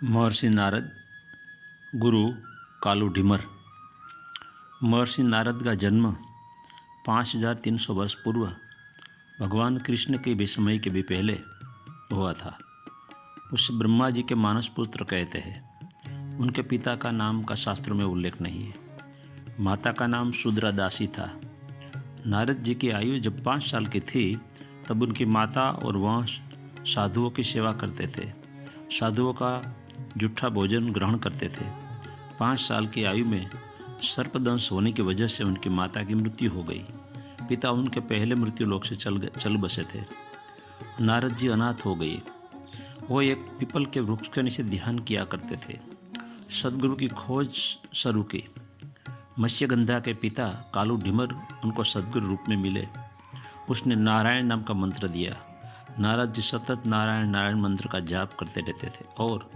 महर्षि नारद गुरु कालू ढिमर। महर्षि नारद का जन्म 5300 वर्ष पूर्व भगवान कृष्ण के भी समय के भी पहले हुआ था। उसे ब्रह्मा जी के मानस पुत्र कहते हैं। उनके पिता का नाम का शास्त्रों में उल्लेख नहीं है। माता का नाम शूद्रा दासी था। नारद जी की आयु जब 5 साल की थी तब उनकी माता और वंश साधुओं की सेवा करते थे। साधुओं का जूठा भोजन ग्रहण करते थे। 5 साल की आयु में सर्पदंश होने की वजह से उनकी माता की मृत्यु हो गई। पिता उनके पहले मृत्यु लोक से चल बसे थे। नारद जी अनाथ हो गए। वो एक पीपल के वृक्ष के नीचे ध्यान किया करते थे। सदगुरु की खोज शुरू की। मत्स्यगंधा के पिता कालू ढिमर उनको सदगुरु रूप में मिले। उसने नारायण नाम का मंत्र दिया। नारद जी सतत नारायण नारायण मंत्र का जाप करते रहते थे और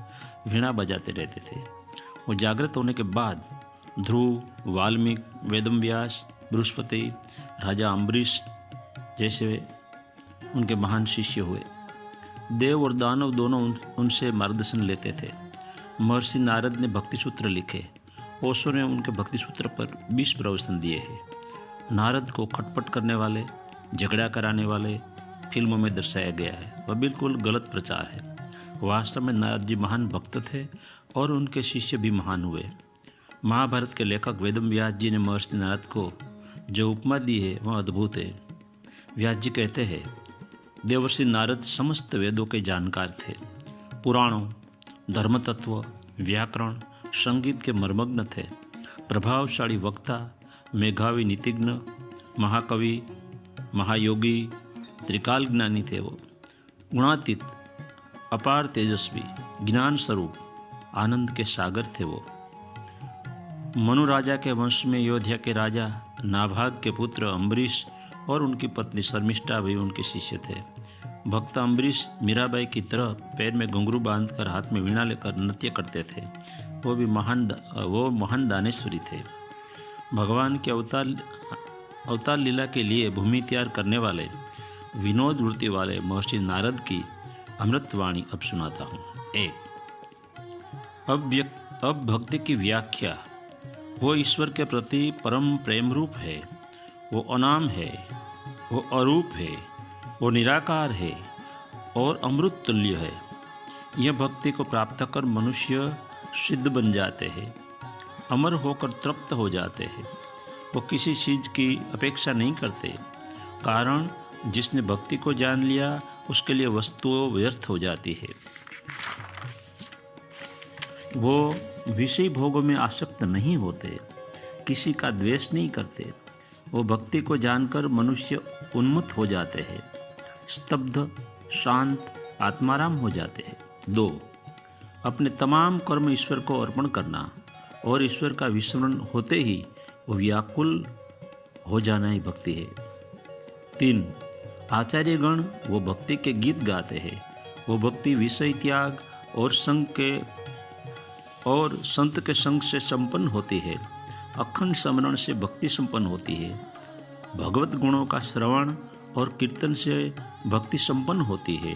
वीणा बजाते रहते थे। वो जागृत होने के बाद ध्रुव, वाल्मीकि, वेदव्यास, बृहस्पति, राजा अम्बरीश जैसे उनके महान शिष्य हुए। देव और दानव दोनों उनसे मार्गदर्शन लेते थे। महर्षि नारद ने भक्ति सूत्र लिखे। ओशो ने उनके भक्ति सूत्र पर 20 प्रवचन दिए हैं। नारद को खटपट करने वाले, झगड़ा कराने वाले फिल्मों में दर्शाया गया है। वह बिल्कुल गलत प्रचार है। वास्तव में नारद जी महान भक्त थे और उनके शिष्य भी महान हुए। महाभारत के लेखक वेदव्यास जी ने महर्षि नारद को जो उपमा दी है वह अद्भुत है। व्यास जी कहते हैं, देवर्षि नारद समस्त वेदों के जानकार थे। पुराणों, धर्मतत्व, व्याकरण, संगीत के मर्मज्ञ थे। प्रभावशाली वक्ता, मेधावी नीतिज्ञ, महाकवि, महायोगी, त्रिकाल ज्ञानी थे। वो गुणातीत, अपार तेजस्वी, ज्ञान स्वरूप, आनंद के सागर थे। वो मनु राजा के वंश में अयोध्या के राजा नाभाग के पुत्र अम्बरीश और उनकी पत्नी शर्मिष्ठा भी उनके शिष्य थे। भक्त अम्बरीश मीराबाई की तरह पैर में घुंघरू बांधकर हाथ में वीणा लेकर नृत्य करते थे। वो महान दानेश्वरी थे। भगवान के अवतार लीला के लिए भूमि तैयार करने वाले, विनोद वृत्ति वाले महर्षि नारद की अमृतवाणी अब सुनाता हूँ। 1. अब भक्ति की व्याख्या। वो ईश्वर के प्रति परम प्रेम रूप है। वो अनाम है, वो अरूप है, वो निराकार है और अमृत तुल्य है। यह भक्ति को प्राप्त कर मनुष्य सिद्ध बन जाते हैं, अमर होकर तृप्त हो जाते हैं। वो किसी चीज़ की अपेक्षा नहीं करते। कारण जिसने भक्ति को जान लिया उसके लिए वस्तुएं व्यर्थ हो जाती है। वो विषय भोगों में आसक्त नहीं होते, किसी का द्वेष नहीं करते। वो भक्ति को जानकर मनुष्य उन्मत्त हो जाते हैं, स्तब्ध, शांत, आत्माराम हो जाते हैं। 2. अपने तमाम कर्म ईश्वर को अर्पण करना और ईश्वर का विस्मरण होते ही वो व्याकुल हो जाना ही भक्ति है। 3. आचार्यगण वो भक्ति के गीत गाते हैं। वो भक्ति विषय त्याग और संत के संग से संपन्न होती है। अखंड स्मरण से भक्ति संपन्न होती है। भगवत गुणों का श्रवण और कीर्तन से भक्ति संपन्न होती है।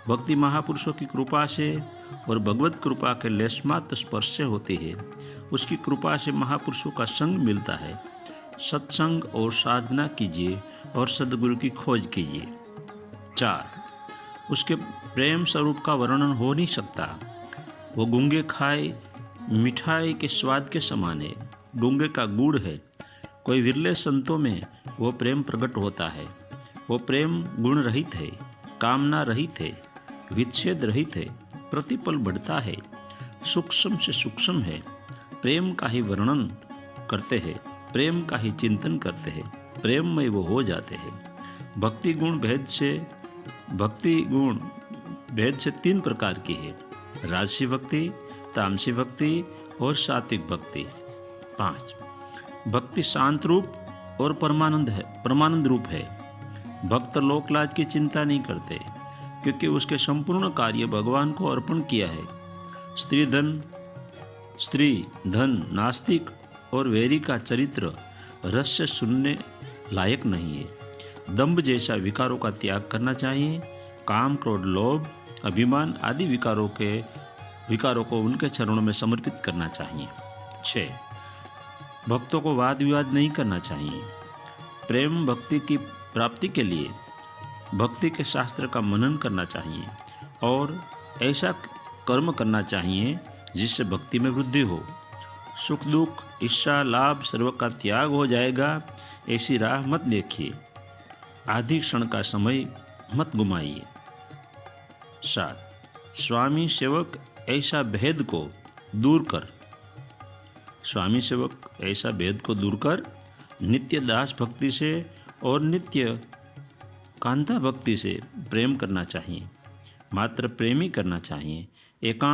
भक्ति महापुरुषों की कृपा से और भगवत कृपा के लेशमात्र स्पर्श से होती है। उसकी कृपा से महापुरुषों का संग मिलता है। सत्संग और साधना कीजिए और सद्गुरु की खोज कीजिए। 4. उसके प्रेम स्वरूप का वर्णन हो नहीं सकता। वो गूंगे खाए मिठाई के स्वाद के समान है। गूंगे का गुड़ है। कोई विरले संतों में वो प्रेम प्रकट होता है। वो प्रेम गुण रहित है, कामना रहित है, विच्छेद रहित है, प्रतिपल बढ़ता है, सूक्ष्म से सूक्ष्म है। प्रेम का ही वर्णन करते हैं, प्रेम का ही चिंतन करते हैं, प्रेम में वो हो जाते हैं। भक्ति गुण भेद से 3 प्रकार की है, राजसी भक्ति, तामसी भक्ति और सात्विक भक्ति। 5. भक्ति शांत रूप और परमानंद रूप है। भक्त लोकलाज की चिंता नहीं करते क्योंकि उसके संपूर्ण कार्य भगवान को अर्पण किया है। स्त्री, धन, नास्तिक और वैरी का चरित्र रस से सुनने लायक नहीं है। दंभ जैसा विकारों का त्याग करना चाहिए। काम, क्रोध, लोभ, अभिमान आदि विकारों के विकारों को उनके चरणों में समर्पित करना चाहिए। 6. भक्तों को वाद विवाद नहीं करना चाहिए। प्रेम भक्ति की प्राप्ति के लिए भक्ति के शास्त्र का मनन करना चाहिए और ऐसा कर्म करना चाहिए जिससे भक्ति में वृद्धि हो। सुख दुख इच्छा लाभ सर्व का त्याग हो जाएगा, ऐसी राह मत देखिए। आधी क्षण का समय मत गुमाइए। 7. स्वामी सेवक ऐसा भेद को दूर कर। स्वामी सेवक ऐसा भेद को दूर कर नित्य दास भक्ति से और नित्य कांता भक्ति से प्रेम करना चाहिए। मात्र प्रेम ही करना चाहिए। एकांत